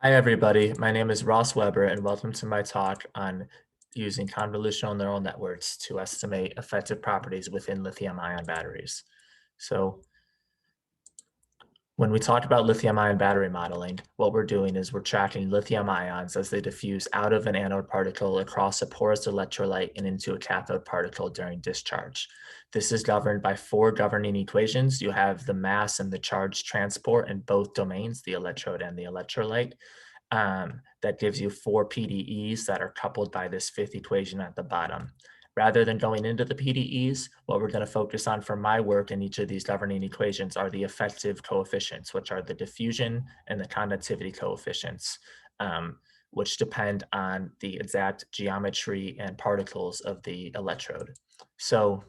Hi, everybody. My name is Ross Weber, and welcome to my talk on using convolutional neural networks to estimate effective properties within lithium-ion batteries. So when we talk about lithium-ion battery modeling, what we're doing is we're tracking lithium ions as they diffuse out of an anode particle across a porous electrolyte and into a cathode particle during discharge. This is governed by four governing equations. You have the mass and the charge transport in both domains, the electrode and the electrolyte. That gives you four PDEs that are coupled by this fifth equation at the bottom. Rather than going into the PDEs, what we're going to focus on for my work in each of these governing equations are the effective coefficients, which are the diffusion and the conductivity coefficients, which depend on the exact geometry and particles of the electrode. So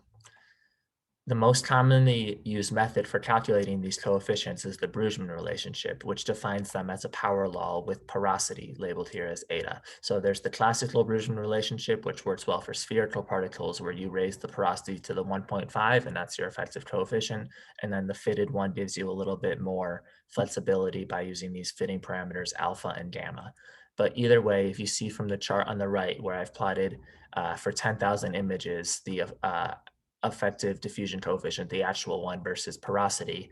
the most commonly used method for calculating these coefficients is the Boltzmann relationship, which defines them as a power law with porosity, labeled here as eta. So there's the classical Boltzmann relationship, which works well for spherical particles, where you raise the porosity to the 1.5, and that's your effective coefficient. And then the fitted one gives you a little bit more flexibility by using these fitting parameters alpha and gamma. But either way, if you see from the chart on the right, where I've plotted for 10,000 images, the effective diffusion coefficient, the actual one versus porosity,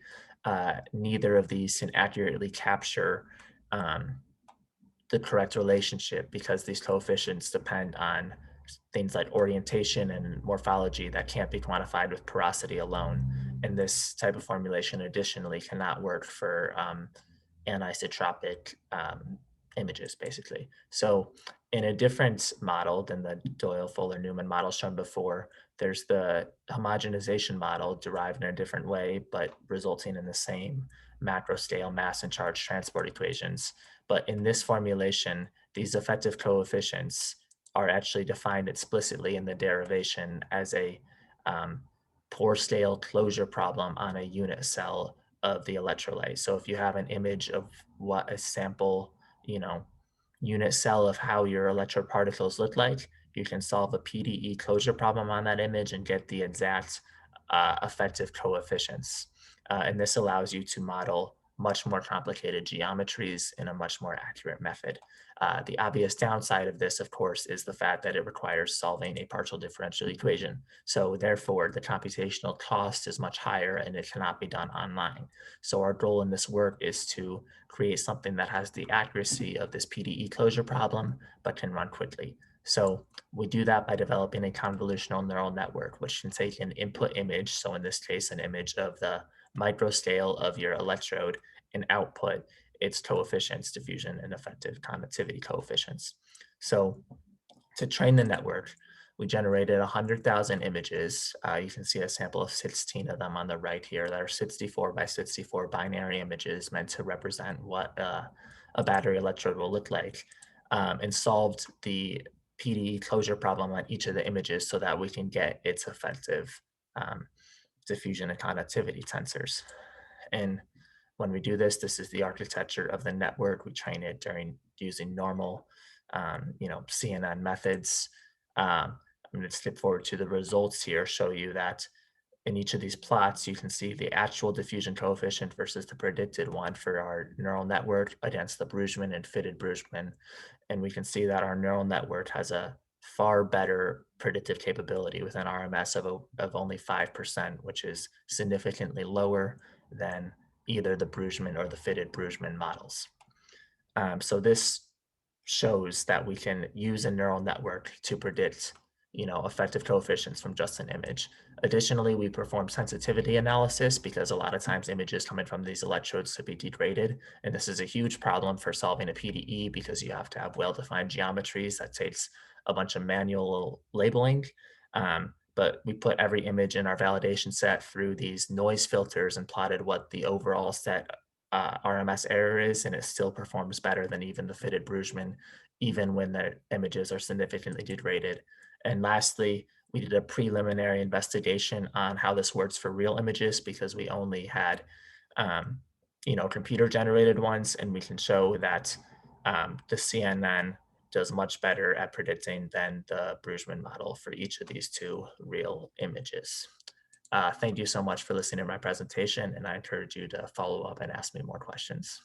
neither of these can accurately capture um, the correct relationship because these coefficients depend on things like orientation and morphology that can't be quantified with porosity alone. And this type of formulation additionally cannot work for anisotropic images, basically. So in a different model than the Doyle-Fuller-Newman model shown before, there's the homogenization model derived in a different way, but resulting in the same macro scale mass and charge transport equations. But in this formulation, these effective coefficients are actually defined explicitly in the derivation as a pore scale closure problem on a unit cell of the electrolyte. So if you have an image of what a sample, unit cell of how your electrode particles look like, you can solve a PDE closure problem on that image and get the exact effective coefficients. And this allows you to model much more complicated geometries in a much more accurate method. The obvious downside of this, of course, is the fact that it requires solving a partial differential equation. So therefore, the computational cost is much higher and it cannot be done online. So our goal in this work is to create something that has the accuracy of this PDE closure problem, but can run quickly. So we do that by developing a convolutional neural network, which can take an input image, so in this case, an image of the micro scale of your electrode, and output its coefficients, diffusion and effective conductivity coefficients. So to train the network, we generated 100,000 images. You can see a sample of 16 of them on the right here that are 64 by 64 binary images meant to represent what a battery electrode will look like, and solved the PDE closure problem on each of the images so that we can get its effective um, diffusion and conductivity tensors. And when we do this, this is the architecture of the network. We train it during using normal, CNN methods. I'm going to skip forward to the results here, show you that in each of these plots, you can see the actual diffusion coefficient versus the predicted one for our neural network against the Boltzmann and fitted Boltzmann. And we can see that our neural network has a far better predictive capability with an RMS of only 5%, which is significantly lower than either the Boltzmann or the fitted Boltzmann models. So this shows that we can use a neural network to predict, effective coefficients from just an image. Additionally, we perform sensitivity analysis because a lot of times images coming from these electrodes could be degraded. And this is a huge problem for solving a PDE because you have to have well-defined geometries. That takes a bunch of manual labeling. But we put every image in our validation set through these noise filters and plotted what the overall set RMS error is, and it still performs better than even the fitted Boltzmann, even when the images are significantly degraded. And lastly, we did a preliminary investigation on how this works for real images because we only had, computer generated ones, and we can show that the CNN does much better at predicting than the Boltzmann model for each of these two real images. Thank you so much for listening to my presentation, and I encourage you to follow up and ask me more questions.